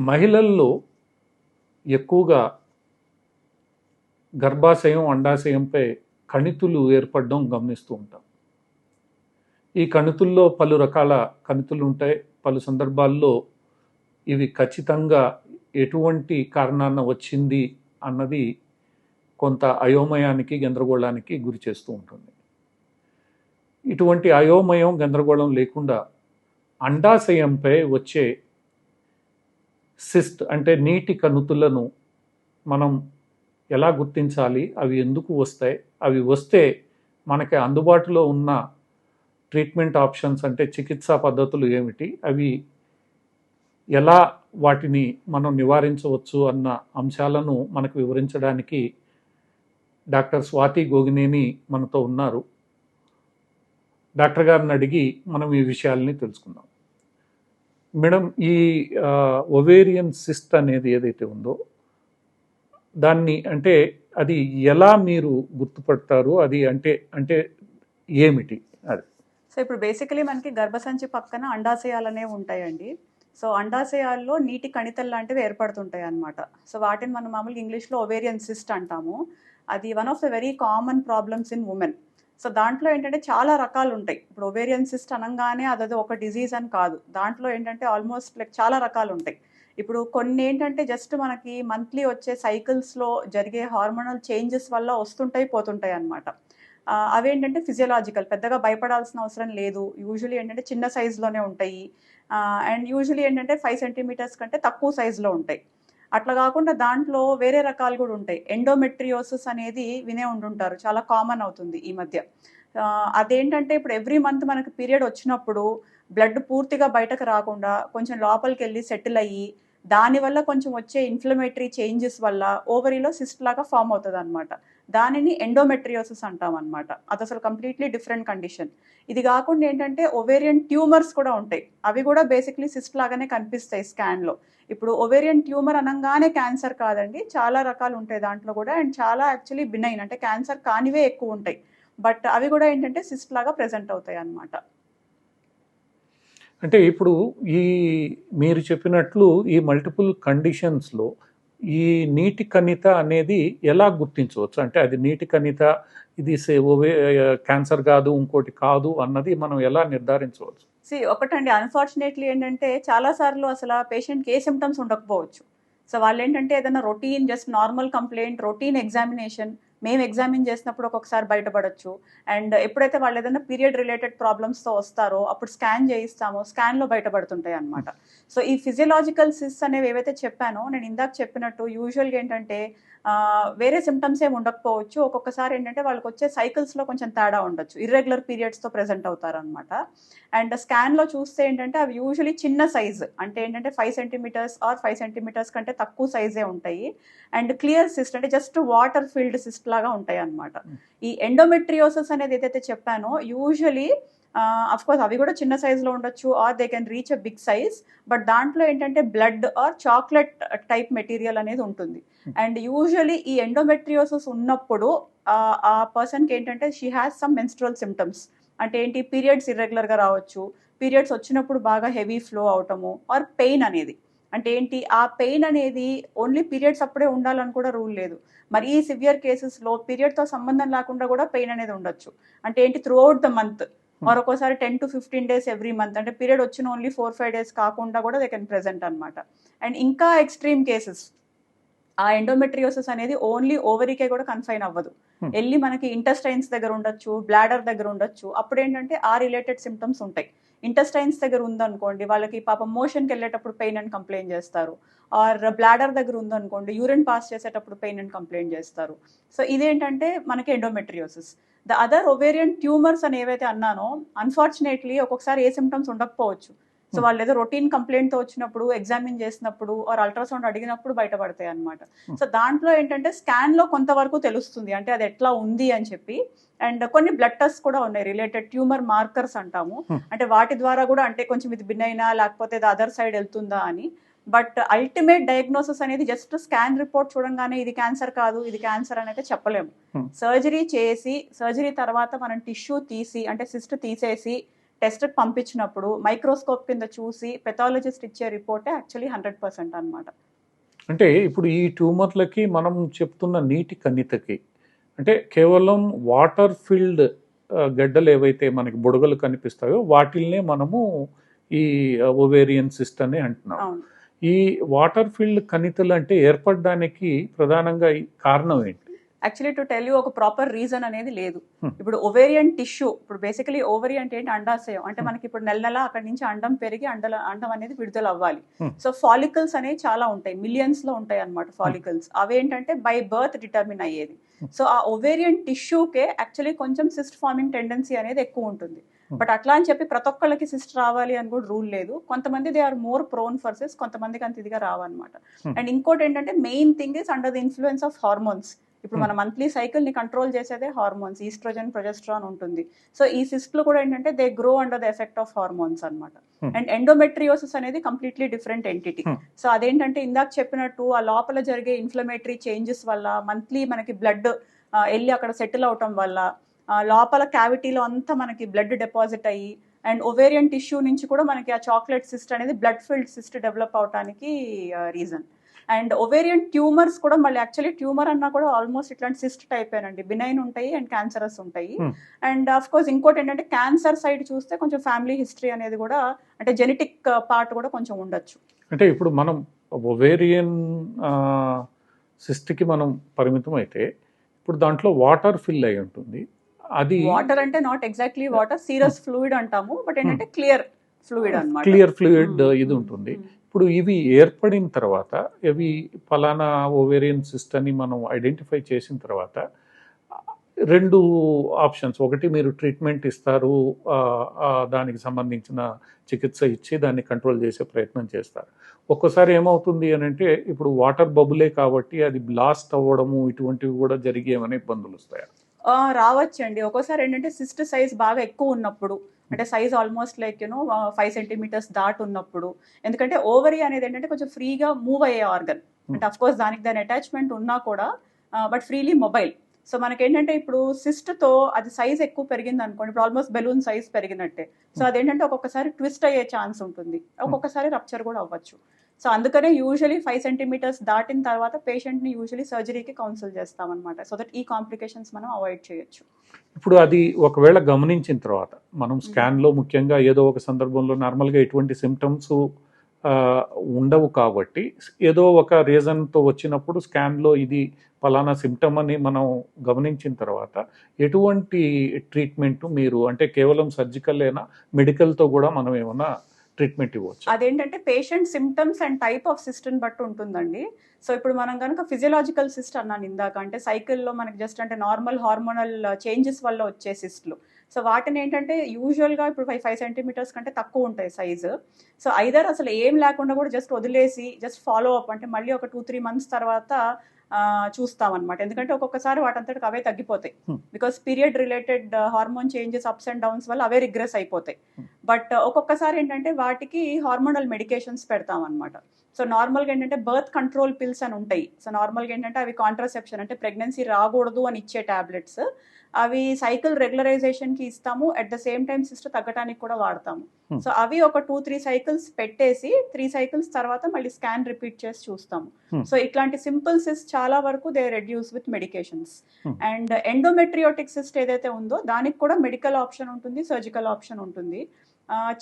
మహిళల్లో ఎక్కువగా గర్భాశయం, అండాశయంపై కణితులు ఏర్పడడం గమనిస్తూ ఉంటాం. ఈ కణితుల్లో పలు రకాల కణితులు ఉంటాయి. పలు సందర్భాల్లో ఇవి ఖచ్చితంగా ఎటువంటి కారణాన వచ్చింది అన్నది కొంత అయోమయానికి, గందరగోళానికి గురి చేస్తూ ఉంటుంది. ఇటువంటి అయోమయం, గందరగోళం లేకుండా అండాశయంపై వచ్చే సిస్ట్ అంటే నీటి కణుతులను మనం ఎలా గుర్తించాలి, అవి ఎందుకు వస్తాయి, అవి వస్తే మనకి అందుబాటులో ఉన్న ట్రీట్మెంట్ ఆప్షన్స్ అంటే చికిత్సా పద్ధతులు ఏమిటి, అవి ఎలా వాటిని మనం నివారించవచ్చు అన్న అంశాలను మనకు వివరించడానికి డాక్టర్ స్వాతి గోగినేని మనతో ఉన్నారు. డాక్టర్ గారిని అడిగి మనం ఈ విషయాలని తెలుసుకుందాం. మేడం, ఈ ఒవేరియన్ సిస్ట్ అనేది ఏదైతే ఉందో దాన్ని అంటే అది ఎలా మీరు గుర్తుపడతారు, అది అంటే అంటే ఏమిటి అది? సో ఇప్పుడు బేసికలీ మనకి గర్భసంచి పక్కన అండాశయాలు అనేవి ఉంటాయండి. సో అండాశయాల్లో నీటి కణితలు లాంటివి ఏర్పడుతుంటాయి అన్నమాట. సో వాటిని మనం మామూలుగా ఇంగ్లీష్లో ఒవేరియన్ సిస్ట్ అంటాము. అది one of the very common problems in women. So దాంట్లో ఏంటంటే చాలా రకాలు ఉంటాయి. ఇప్పుడు ఒవేరియన్ సిస్ట్ అనగానే అదే ఒక డిజీజ్ అని కాదు. దాంట్లో ఏంటంటే ఆల్మోస్ట్ లైక్ చాలా రకాలు ఉంటాయి. ఇప్పుడు కొన్ని ఏంటంటే జస్ట్ మనకి మంత్లీ వచ్చే సైకిల్స్లో జరిగే హార్మోనల్ చేంజెస్ వల్ల వస్తుంటాయి, పోతుంటాయి అన్నమాట. అవేంటంటే ఫిజియలాజికల్, పెద్దగా భయపడాల్సిన అవసరం లేదు. యూజువలీ ఏంటంటే చిన్న సైజులోనే ఉంటాయి. అండ్ యూజువలీ ఏంటంటే 5 సెంటీమీటర్స్ కంటే తక్కువ సైజులో ఉంటాయి. అట్లా కాకుండా దాంట్లో వేరే రకాలు కూడా ఉంటాయి. ఎండోమెట్రియోసిస్ అనేది వినే ఉండుంటారు, చాలా కామన్ అవుతుంది ఈ మధ్య. అదేంటంటే ఇప్పుడు ఎవ్రీ మంత్ మనకి పీరియడ్ వచ్చినప్పుడు బ్లడ్ పూర్తిగా బయటకు రాకుండా కొంచెం లోపలికి వెళ్ళి సెటిల్ అయ్యి దానివల్ల కొంచెం వచ్చే ఇన్ఫ్లమేటరీ చేంజెస్ వల్ల ఓవరీలో సిస్ట్ లాగా ఫామ్ అవుతుంది అనమాట. దానిని ఎండోమెట్రియోసిస్ అంటాం అనమాట. అది అసలు కంప్లీట్లీ డిఫరెంట్ కండిషన్. ఇది కాకుండా ఏంటంటే ఒవేరియన్ ట్యూమర్స్ కూడా ఉంటాయి. అవి కూడా బేసిక్లీ సిస్ట్ లాగానే కనిపిస్తాయి స్కాన్లో. ఇప్పుడు ఒవేరియన్ ట్యూమర్ అనగానే క్యాన్సర్ కాదండి, చాలా రకాలు ఉంటాయి దాంట్లో కూడా. అండ్ చాలా యాక్చువల్లీ బినైన్ అంటే క్యాన్సర్ కానివే ఎక్కువ ఉంటాయి. బట్ అవి కూడా ఏంటంటే సిస్ట్ లాగా ప్రెజెంట్ అవుతాయి అన్నమాట. అంటే ఇప్పుడు ఈ మీరు చెప్పినట్లు ఈ మల్టిపుల్ కండిషన్స్లో ఈ నీటి కణిత అనేది ఎలా గుర్తించవచ్చు? అంటే అది నీటి కణిత, ఇది క్యాన్సర్ కాదు, ఇంకోటి కాదు అన్నది మనం ఎలా నిర్ధారించవచ్చు? ఒకటండి, అన్ఫార్చునేట్లీ ఏంటంటే చాలాసార్లు అసలు పేషెంట్కి ఏ సిమ్టమ్స్ ఉండకపోవచ్చు. సో వాళ్ళు ఏంటంటే ఏదైనా routine just normal complaint, routine examination మేము ఎగ్జామిన్ చేసినప్పుడు ఒక్కొక్కసారి బయటపడవచ్చు. అండ్ ఎప్పుడైతే వాళ్ళు ఏదైనా పీరియడ్ రిలేటెడ్ ప్రాబ్లమ్స్తో వస్తారో అప్పుడు స్కాన్ చేయిస్తామో స్కాన్లో బయటపడుతుంటాయి అనమాట. సో ఈ ఫిజియలాజికల్ సిస్ అనేవి ఏవైతే చెప్పానో, నేను ఇందాక చెప్పినట్టు యూజువల్గా ఏంటంటే వేరే సిమ్టమ్స్ ఏమి ఉండకపోవచ్చు. ఒక్కొక్కసారి ఏంటంటే వాళ్ళకి వచ్చే సైకిల్స్లో కొంచెం తేడా ఉండొచ్చు, ఇర్రెగ్యులర్ పీరియడ్స్తో ప్రెజెంట్ అవుతారనమాట. అండ్ స్కాన్లో చూస్తే ఏంటంటే అవి యూజువలీ చిన్న సైజు, అంటే ఏంటంటే 5 సెంటీమీటర్స్ ఆర్ 5 సెంటీమీటర్స్ కంటే తక్కువ సైజే ఉంటాయి. అండ్ క్లియర్ సిస్ట్ అంటే జస్ట్ వాటర్ ఫిల్డ్ సిస్ట్ లాగా ఉంటాయి అన్నమాట. ఈ ఎండోమెట్రియోసిస్ అనేది ఏదైతే చెప్పానో యూజువలీ కోర్స్ అవి కూడా చిన్న సైజులో ఉండొచ్చు or they can reach a big size. But దాంట్లో ఏంటంటే blood or chocolate type material అనేది ఉంటుంది. అండ్ యూజువలీ ఈ ఎండోమెట్రియోసిస్ ఉన్నప్పుడు ఆ పర్సన్కి ఏంటంటే she has some menstrual symptoms. అంటే ఏంటి, పీరియడ్స్ ఇర్రెగ్యులర్గా రావచ్చు, పీరియడ్స్ వచ్చినప్పుడు బాగా హెవీ ఫ్లో అవటము, ఆర్ పెయిన్ అనేది. అంటే ఏంటి, ఆ పెయిన్ అనేది ఓన్లీ పీరియడ్స్ అప్పుడే ఉండాలని కూడా రూల్ లేదు. మరి ఈ సివియర్ కేసెస్లో పీరియడ్తో సంబంధం లేకుండా కూడా పెయిన్ అనేది ఉండొచ్చు. అంటే ఏంటి, త్రూ అవుట్ ద మంత్ మరొకసారి 10 to 15 days ఎవ్రీ మంత్, అంటే పీరియడ్ వచ్చిన ఓన్లీ 4-5 days కాకుండా కూడా దే కెన్ ప్రెజెంట్ అనమాట. అండ్ ఇంకా ఎక్స్ట్రీమ్ కేసెస్ ఆ ఎండోమెట్రియోసిస్ అనేది ఓన్లీ ఓవరీకే కూడా కన్ఫైన్ అవ్వదు, వెళ్ళి మనకి ఇంటెస్టైన్స్ దగ్గర ఉండొచ్చు, బ్లాడర్ దగ్గర ఉండొచ్చు. అప్పుడు ఏంటంటే ఆ రిలేటెడ్ సిమ్టమ్స్ ఉంటాయి. ఇంటెస్టైన్స్ దగ్గర ఉందనుకోండి, వాళ్ళకి పాపం మోషన్కి వెళ్ళేటప్పుడు పెయిన్ అని కంప్లైంట్ చేస్తారు. ఆర్ బ్లాడర్ దగ్గర ఉందనుకోండి, యూరిన్ పాస్ చేసేటప్పుడు పెయిన్ అని కంప్లైంట్ చేస్తారు. సో ఇదేంటంటే మనకి endometriosis. The other ovarian tumours అని ఏవైతే అన్నానో, అన్ఫార్చునేట్లీ ఒక్కొక్కసారి ఏ సిమ్టమ్స్ ఉండకపోవచ్చు. సో వాళ్ళు ఏదో రొటీన్ కంప్లైంట్తో వచ్చినప్పుడు, ఎగ్జామిన్ చేసినప్పుడు ఆర్ అల్ట్రాసౌండ్ అడిగినప్పుడు బయటపడతాయి అనమాట. సో దాంట్లో ఏంటంటే స్కాన్లో కొంతవరకు తెలుస్తుంది అంటే అది ఎట్లా ఉంది అని చెప్పి. అండ్ కొన్ని బ్లడ్ టెస్ట్ కూడా ఉన్నాయి, రిలేటెడ్ ట్యూమర్ మార్కర్స్ అంటాము. అంటే వాటి ద్వారా కూడా అంటే కొంచెం ఇది బిన్నైనా లేకపోతే ఇది అదర్ సైడ్ వెళ్తుందా అని. బట్ అల్టిమేట్ డయాగ్నోసిస్ అనేది జస్ట్ స్కాన్ రిపోర్ట్ చూడంగానే ఇది క్యాన్సర్ కాదు, ఇది క్యాన్సర్ అని అయితే చెప్పలేము. సర్జరీ చేసి, సర్జరీ తర్వాత మనం టిష్యూ తీసి అంటే సిస్ట్ తీసేసి టెస్ట్ పంపించినప్పుడు మైక్రోస్కోప్ కింద చూసి పెథాలజిస్ట్ ఇచ్చే రిపోర్టే యాక్చువల్లీ 100% అనమాట. అంటే ఇప్పుడు ఈ ట్యూమర్లకి మనం చెప్తున్న నీటి కణితకి అంటే కేవలం వాటర్ ఫిల్డ్ గడ్డలు ఏవైతే మనకి బుడగలు కనిపిస్తాయో వాటిల్నే మనము ఈ ఓవేరియన్ సిస్ట్ అని అంటున్నాం. అవును. ఈ వాటర్ ఫిల్డ్ కణితలు అంటే ఏర్పడడానికి ప్రధానంగా ఈ కారణం ఏంటి? యాక్చువల్లీ టు టెల్ యూ ఒక ప్రాపర్ రీజన్ అనేది లేదు. Hmm. ఇప్పుడు ఓవేరియన్ టిష్యూ, ఇప్పుడు బేసికలీ ఓవరీ అంటే ఏంటి, అండాశయం అంటే మనకి ఇప్పుడు నెల నెల అక్కడి నుంచి అండం పెరిగి అండం అనేది విడుదల అవ్వాలి. Hmm. సో ఫాలికల్స్ అనేవి చాలా ఉంటాయి, మిలియన్స్ లో ఉంటాయి అన్నమాట ఫాలికల్స్. అవేంటంటే బై బర్త్ డిటర్మిన్ అయ్యేది. సో ఆ ఓవేరియన్ టిష్యూకే యాక్చువల్లీ కొంచెం సిస్ట్ ఫార్మింగ్ టెండెన్సీ అనేది ఎక్కువ ఉంటుంది. బట్ అట్లా అని చెప్పి ప్రతి ఒక్కళ్ళకి సిస్ట్ రావాలి అని కూడా రూల్ లేదు. కొంతమంది they are more prone for cyst, కొంతమందికి అంత ఇదిగా రావన్నమాట. అండ్ ఇంకోటి ఏంటంటే main thing is under the influence of hormones. ఇప్పుడు మన మంత్లీ సైకిల్ ని కంట్రోల్ చేసేదే హార్మోన్స్, ఈస్ట్రోజన్, ప్రొజెస్ట్రాన్ ఉంటుంది. సో ఈ సిస్ట్లు కూడా ఏంటంటే they grow under the effect of hormones అన్నమాట. అండ్ ఎండోమెట్రియోసిస్ అనేది కంప్లీట్లీ డిఫరెంట్ ఎంటిటీ. సో అదేంటంటే ఇందాక చెప్పినట్టు ఆ లోపల జరిగే ఇన్ఫ్లమేటరీ చేంజెస్ వల్ల మంత్లీ మనకి బ్లడ్ వెళ్ళి అక్కడ సెటిల్ అవటం వల్ల లోపల క్యావిటీలో అంతా మనకి బ్లడ్ డిపాజిట్ అయ్యి అండ్ ఓవేరియన్ టిష్యూ నుంచి కూడా మనకి ఆ చాక్లెట్ సిస్ట్ అనేది బ్లడ్ ఫిల్డ్ సిస్ట్ డెవలప్ అవడానికి రీజన్. అండ్ ఓవేరియన్ ట్యూమర్స్ కూడా మళ్ళీ యాక్చువల్లీ ట్యూమర్ అన్నా కూడా ఆల్మోస్ట్ ఇట్లాంటి సిస్ట్ టైప్ ఏనండి, బినైన్ ఉంటాయి అండ్ క్యాన్సరస్ ఉంటాయి. అండ్ ఆఫ్ కోర్స్ ఇంకోటి ఏంటంటే క్యాన్సర్ సైడ్ చూస్తే కొంచెం ఫ్యామిలీ హిస్టరీ అనేది కూడా అంటే జెనెటిక్ పార్ట్ కూడా కొంచెం ఉండొచ్చు. అంటే ఇప్పుడు మనం ఓవేరియన్ సిస్ట్కి మనం పరిమితం అయితే ఇప్పుడు దాంట్లో వాటర్ ఫిల్ అయి ఉంటుంది. అది వాటర్ అంటే not exactly water, serous fluid అంటాము, బట్ ఏంటంటే క్లియర్ ఫ్లూయిడ్ అన్నమాట. క్లియర్ ఫ్లూయిడ్ ఇది ఉంటుంది. ఇప్పుడు ఇవి ఏర్పడిన తర్వాత ఇవి ఫలానా ఓవేరియన్ సిస్ట్ అని మనం ఐడెంటిఫై చేసిన తర్వాత రెండు ఆప్షన్స్, ఒకటి మీరు ట్రీట్మెంట్ ఇస్తారు, దానికి సంబంధించిన చికిత్స ఇచ్చి దాన్ని కంట్రోల్ చేసే ప్రయత్నం చేస్తారు. ఒక్కోసారి ఏమవుతుంది అని అంటే ఇప్పుడు వాటర్ బబులే కాబట్టి అది బ్లాస్ట్ అవ్వడము ఇటువంటివి కూడా జరిగేమనే ఇబ్బందులు వస్తాయి. రావచ్చండి. ఒక్కోసారి ఏంటంటే సిస్ట్ సైజ్ బాగా ఎక్కువ ఉన్నప్పుడు, అంటే సైజ్ ఆల్మోస్ట్ లైక్ 5 సెంటీమీటర్స్ దాటి ఉన్నప్పుడు, ఎందుకంటే ఓవరీ అనేది ఏంటంటే కొంచెం ఫ్రీగా మూవ్ అయ్యే ఆర్గన్, అంటే అఫ్ కోర్స్ దాని అటాచ్మెంట్ ఉన్నా కూడా బట్ ఫ్రీలీ మొబైల్. సో మనకేంటంటే ఇప్పుడు సిస్ట్తో అది సైజ్ ఎక్కువ పెరిగింది అనుకోండి, ఇప్పుడు ఆల్మోస్ట్ బెలూన్ సైజ్ పెరిగినట్టే. సో అదేంటంటే ఒక్కొక్కసారి ట్విస్ట్ అయ్యే ఛాన్స్ ఉంటుంది, ఒక్కొక్కసారి రప్చర్ కూడా అవ్వచ్చు. సో అందుకనే యూజువలీ 5 సెంటీమీటర్స్ దాటిన తర్వాత పేషెంట్ని యూజువలీ సర్జరీకి కౌన్సిల్ చేస్తామన్నమాట, సో దట్ ఈ కాంప్లికేషన్స్ మనం అవాయిడ్ చేయొచ్చు. ఇప్పుడు అది ఒకవేళ గమనించిన తర్వాత మనం స్కాన్లో ముఖ్యంగా ఏదో ఒక సందర్భంలో నార్మల్గా ఎటువంటి సిమ్టమ్స్ ఉండవు కాబట్టి ఏదో ఒక రీజన్తో వచ్చినప్పుడు స్కాన్లో ఇది ఫలానా సిమ్టమ్ అని మనం గమనించిన తర్వాత ఎటువంటి ట్రీట్మెంట్ మీరు అంటే కేవలం సర్జికల్లేనా, మెడికల్తో కూడా మనం ఏమైనా ట్రీట్మెంట్ ఇవ్వచ్చు? అదేంటంటే patient symptoms and type of సిస్ట్ని బట్టి ఉంటుందండి. సో ఇప్పుడు మనం కనుక ఫిజియలాజికల్ సిస్ట్ అన్నాను ఇందాక, అంటే సైకిల్లో మనకి జస్ట్ అంటే నార్మల్ హార్మోనల్ చేంజెస్ వల్ల వచ్చే సిస్ట్లు. సో వాటిని ఏంటంటే యూజువల్గా ఇప్పుడు 5 సెంటీమీటర్స్ కంటే తక్కువ ఉంటాయి సైజు. సో ఐదర్ అసలు ఏం లేకుండా కూడా జస్ట్ వదిలేసి జస్ట్ ఫాలో అప్ అంటే మళ్ళీ ఒక 2-3 months తర్వాత చూస్తామన్నమాట. ఎందుకంటే ఒక్కొక్కసారి వాటంతటికి అవే తగ్గిపోతాయి, because period related hormone changes ups and downs వల్ల అవే రిగ్రెస్ అయిపోతాయి. బట్ ఒక్కొక్కసారి ఏంటంటే వాటికి హార్మోనల్ మెడికేషన్స్ పెడతామన్నమాట. సో నార్మల్గా ఏంటంటే బర్త్ కంట్రోల్ పిల్స్ అని ఉంటాయి. సో నార్మల్గా ఏంటంటే అవి కాంట్రాసెప్షన్ అంటే ప్రెగ్నెన్సీ రాకూడదు అని ఇచ్చే టాబ్లెట్స్, అవి సైకిల్ రెగ్యులరైజేషన్కి ఇస్తాము, at the same time cyst తగ్గడానికి కూడా వాడతాము. సో అవి ఒక 2-3 సైకిల్స్ పెట్టేసి 3 సైకిల్స్ తర్వాత మళ్ళీ స్కాన్ రిపీట్ చేసి చూస్తాము. సో ఇట్లాంటి సింపుల్ సిస్ట్ చాలా వరకు they reduce with medications. And endometriotic cyst ఏదైతే ఉందో దానికి కూడా మెడికల్ ఆప్షన్ ఉంటుంది, సర్జికల్ ఆప్షన్ ఉంటుంది.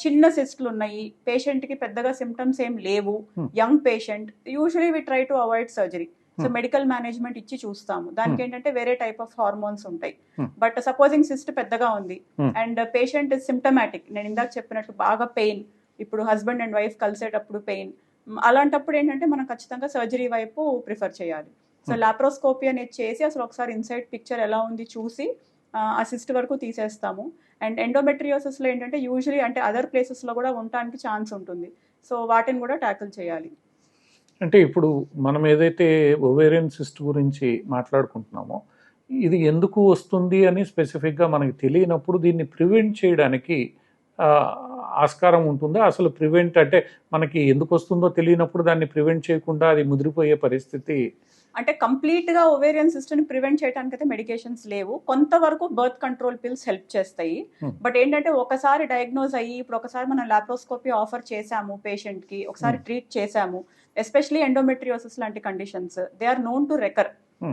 చిన్న సిస్ట్లు ఉన్నాయి, పేషెంట్కి పెద్దగా సిమ్టమ్స్ ఏం లేవు, young patient, usually we try to avoid surgery. So medical management ఇచ్చి చూస్తాము. దానికి ఏంటంటే వేరే టైప్ ఆఫ్ హార్మోన్స్ ఉంటాయి. బట్ సపోజింగ్ సిస్ట్ పెద్దగా ఉంది అండ్ పేషెంట్ సిమ్టమాటిక్, నేను ఇందాక చెప్పినట్టు బాగా పెయిన్, ఇప్పుడు హస్బెండ్ అండ్ వైఫ్ కలిసేటప్పుడు పెయిన్, అలాంటప్పుడు ఏంటంటే మనం ఖచ్చితంగా సర్జరీ వైపు ప్రిఫర్ చేయాలి. సో లాప్రోస్కోపీ అనేది చేసి అసలు ఒకసారి ఇన్సైడ్ పిక్చర్ ఎలా ఉంది చూసి ఆ సిస్ట్ వరకు తీసేస్తాము. అండ్ ఎండోమెట్రియోసిస్లో ఏంటంటే యూజువలీ అంటే అదర్ ప్లేసెస్లో కూడా ఉండటానికి ఛాన్స్ ఉంటుంది. సో వాటిని కూడా ట్యాకిల్ చేయాలి. అంటే ఇప్పుడు మనం ఏదైతే ఓవేరియన్ సిస్ట్ గురించి మాట్లాడుకుంటున్నామో ఇది ఎందుకు వస్తుంది అని స్పెసిఫిక్గా మనకి తెలియనప్పుడు దీన్ని ప్రివెంట్ చేయడానికి ఆస్కారం ఉంటుందా? అసలు ప్రివెంట్ అంటే మనకి ఎందుకు వస్తుందో తెలియనప్పుడు దాన్ని ప్రివెంట్ చేయకుండా అది ముదిరిపోయే పరిస్థితి. అంటే కంప్లీట్ గా ఓవేరియన్ సిస్టమ్ ని ప్రివెంట్ చేయడానికి అయితే మెడికేషన్స్ లేవు. కొంతవరకు బర్త్ కంట్రోల్ పిల్స్ హెల్ప్ చేస్తాయి. బట్ ఏంటంటే ఒకసారి డయాగ్నోజ్ అయ్యి ఇప్పుడు ఒకసారి మనం లాప్రోస్కోపీ ఆఫర్ చేసాము పేషెంట్ కి, ఒకసారి ట్రీట్ చేసాము, ఎస్పెషలీ ఎండోమెట్రియోసిస్ లాంటి conditions they are known to recur.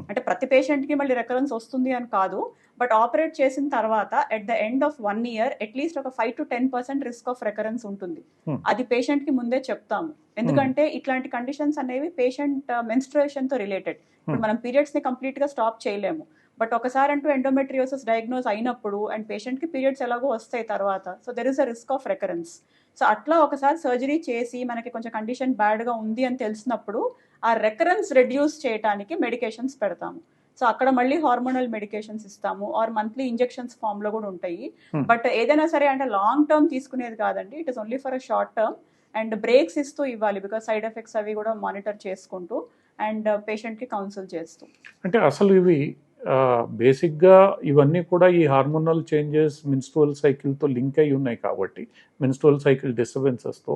అంటే ప్రతి పేషెంట్ కి మళ్ళీ రెకరెన్స్ వస్తుంది అని కాదు, బట్ ఆపరేట్ చేసిన తర్వాత at the end of 1 year at least ఒక 5 to 10% రిస్క్ ఆఫ్ రెకరెన్స్ ఉంటుంది. అది పేషెంట్ కి ముందే చెప్తాము. ఎందుకంటే ఇట్లాంటి కండిషన్స్ అనేవి పేషెంట్ మెన్స్ట్రుయేషన్ తో రిలేటెడ్. ఇప్పుడు మనం పీరియడ్స్ ని కంప్లీట్ గా స్టాప్ చేయలేము, బట్ ఒకసారి అంటూ ఎండోమెట్రియోసిస్ డయాగ్నోజ్ అయినప్పుడు అండ్ పేషెంట్ కి పీరియడ్స్ ఎలాగో వస్తాయి తర్వాత, so there is a risk of recurrence. So అట్లా ఒకసారి సర్జరీ చేసి మనకి కొంచెం కండిషన్ బ్యాడ్ గా ఉంది అని తెలిసినప్పుడు ఆ రెకరెన్స్ రెడ్యూస్ చేయడానికి మెడికేషన్స్ పెడతాము. సో అక్కడ మళ్ళీ హార్మోనల్ మెడికేషన్స్ ఇస్తాము ఆర్ మంత్లీ ఇంజెక్షన్స్ ఫామ్ లో కూడా ఉంటాయి. బట్ ఏదైనా సరే అంటే లాంగ్ టర్మ్ తీసుకునేది కాదండి, it is only for a short term. And breaks ఇస్తూ ఇవ్వాలి, బికాస్ సైడ్ ఎఫెక్ట్స్ అవి కూడా మానిటర్ చేసుకుంటూ అండ్ పేషెంట్ కి కౌన్సిల్ చేస్తూ. అంటే అసలు ఇవి బేసిక్గా ఇవన్నీ కూడా ఈ హార్మోనల్ చేంజెస్ మెన్స్ట్రువల్ సైకిల్తో లింక్ అయి ఉన్నాయి కాబట్టి, మెన్స్ట్రువల్ సైకిల్ డిస్టర్బెన్సెస్తో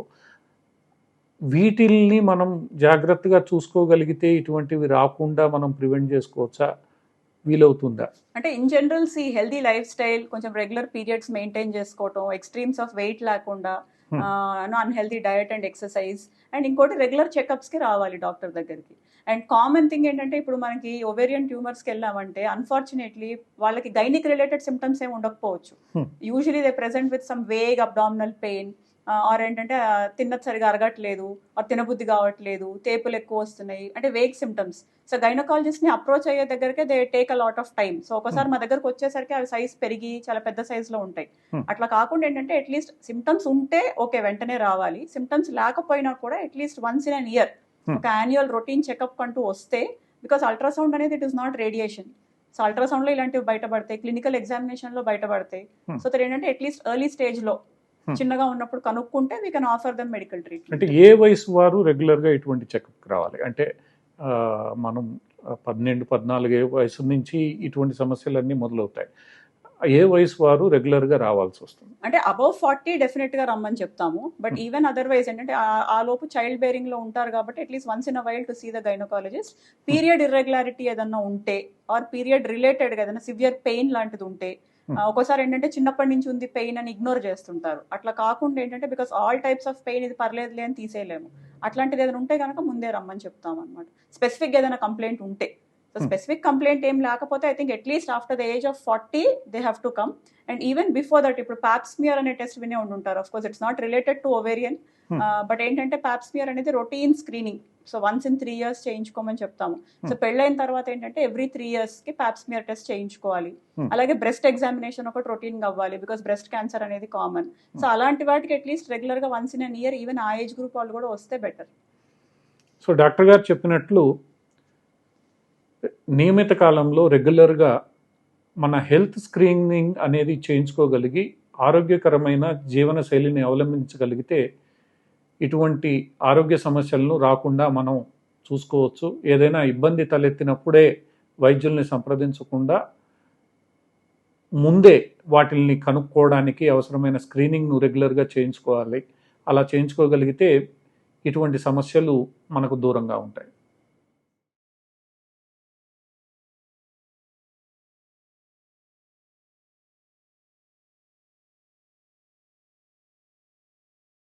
వీటిల్ని మనం జాగ్రత్తగా చూసుకోగలిగితే ఇటువంటివి రాకుండా మనం ప్రివెంట్ చేసుకోవచ్చా, వీలవుతుందా? అంటే in general healthy life style, కొంచెం రెగ్యులర్ పీరియడ్స్ మెయింటైన్ చేసుకోవటం, ఎక్స్ట్రీమ్స్ ఆఫ్ వెయిట్ లేకుండా, unhealthy diet and exercise, and ఇంకోటి రెగ్యులర్ చెకప్స్ కి రావాలి డాక్టర్ దగ్గరికి. అండ్ కామన్ థింగ్ ఏంటంటే ఇప్పుడు మనకి ఓవేరియన్ ట్యూమర్స్కి వెళ్ళామంటే అన్ఫార్చునేట్లీ వాళ్ళకి గైనిక్ రిలేటెడ్ సిమ్టమ్స్ ఏమి ఉండకపోవచ్చు. Usually they present with some vague abdominal pain, or ఏంటంటే తిన్నది సరిగా అరగట్లేదు, ఆర్ తినబుద్ధి కావట్లేదు, తేపులు ఎక్కువ వస్తున్నాయి, అంటే వేగ్ సిమ్టమ్స్. సో గైనకాలజిస్ట్ ని అప్రోచ్ అయ్యే దగ్గరకే they take a lot of time. So ఒకసారి మా దగ్గరకు వచ్చేసరికి అవి సైజ్ పెరిగి చాలా పెద్ద సైజ్ లో ఉంటాయి. అట్లా కాకుండా ఏంటంటే అట్లీస్ట్ సిమ్టమ్స్ ఉంటే ఓకే వెంటనే రావాలి, సిమ్టమ్స్ లేకపోయినా కూడా at least once in an year ఒక యాన్యువల్ రొటీన్ చెకప్ అంటూ వస్తే, బికాస్ అల్ట్రాసౌండ్ అనేది it is not radiation. So ultrasound లో ఇలాంటివి బయటపడతాయి, క్లినికల్ ఎగ్జామినేషన్ లో బయటపడతాయి. సో ఏంటంటే అట్లీస్ట్ ఎర్లీ స్టేజ్ లో చిన్నగా ఉన్నప్పుడు కనుక్కుంటే we can offer them medical treatment. అంటే ఏ వయసు వారు రెగ్యులర్ గా ఇటువంటి చెకప్ రావాలి? అంటే మనం 12-14 వయసు నుంచి ఇటువంటి సమస్యలన్నీ మొదలవుతాయి. ఏ వయసు వారు రెగ్యులర్ గా రావాల్సి వస్తుంది? అంటే అబౌవ్ 40 డెఫినెట్ గా రమ్మని చెప్తాము. బట్ ఈవెన్ అదర్వైజ్ ఏంటంటే ఆ లోపు చైల్డ్ బేరింగ్ లో ఉంటారు కాబట్టి at least once in a while to see the gynaecologist. Period irregularity ఏదన్నా ఉంటే ఆర్ పీరియడ్ రిలేటెడ్ గా ఏదైనా సివియర్ పెయిన్ లాంటిది ఉంటే, ఒక్కోసారి ఏంటంటే చిన్నప్పటి నుంచి ఉంది పెయిన్ అని ఇగ్నోర్ చేస్తుంటారు. అట్లా కాకుండా ఏంటంటే because all types of pain ఇది పర్లేదులే అని తీసేయలేము. అట్లాంటిది ఏదైనా ఉంటే కనుక ముందే రమ్మని చెప్తాం అనమాట. స్పెసిఫిక్ ఏదైనా కంప్లైంట్ ఉంటే. సో స్పెసిఫిక్ కంప్లైంట్ ఏం లేకపోతే I think at least after the age of 40 they have to come. And even before that ఇప్పుడు పాప్స్మియర్ అనే టెస్ట్ వినే ఉంటుంటారు. Of course it's not related to ovarian, but ఏంటంటే పాప్స్మియర్ అనేది routine screening. So once in 3 years చేయించుకోమని చెప్తాము. So పెళ్ళైన తర్వాత ఏంటంటే ఎవ్రీ 3 years కి పాప్స్మియర్ టెస్ట్ చేయించుకోవాలి. అలాగే బ్రెస్ట్ ఎగ్జామినేషన్ ఒకటి రొటీన్ గా అవ్వాలి, బికాస్ బ్రెస్ట్ క్యాన్సర్ అనేది కామన్. సో అలాంటి వాటికి అట్లీస్ట్ రెగ్యులర్ గా once in an year even ఆ ఏజ్ గ్రూప్ వాళ్ళు కూడా వస్తే బెటర్. సో డాక్టర్ గారు చెప్పినట్లు నియమిత కాలంలో రెగ్యులర్గా మన హెల్త్ స్క్రీనింగ్ అనేది చేయించుకోగలిగి ఆరోగ్యకరమైన జీవన శైలిని అవలంబించగలిగితే ఇటువంటి ఆరోగ్య సమస్యలను రాకుండా మనం చూసుకోవచ్చు. ఏదైనా ఇబ్బంది తలెత్తినప్పుడే వైద్యుల్ని సంప్రదించకుండా ముందే వాటిల్ని కనుక్కోవడానికి అవసరమైన స్క్రీనింగ్ను రెగ్యులర్గా చేయించుకోవాలి. అలా చేయించుకోగలిగితే ఇటువంటి సమస్యలు మనకు దూరంగా ఉంటాయి.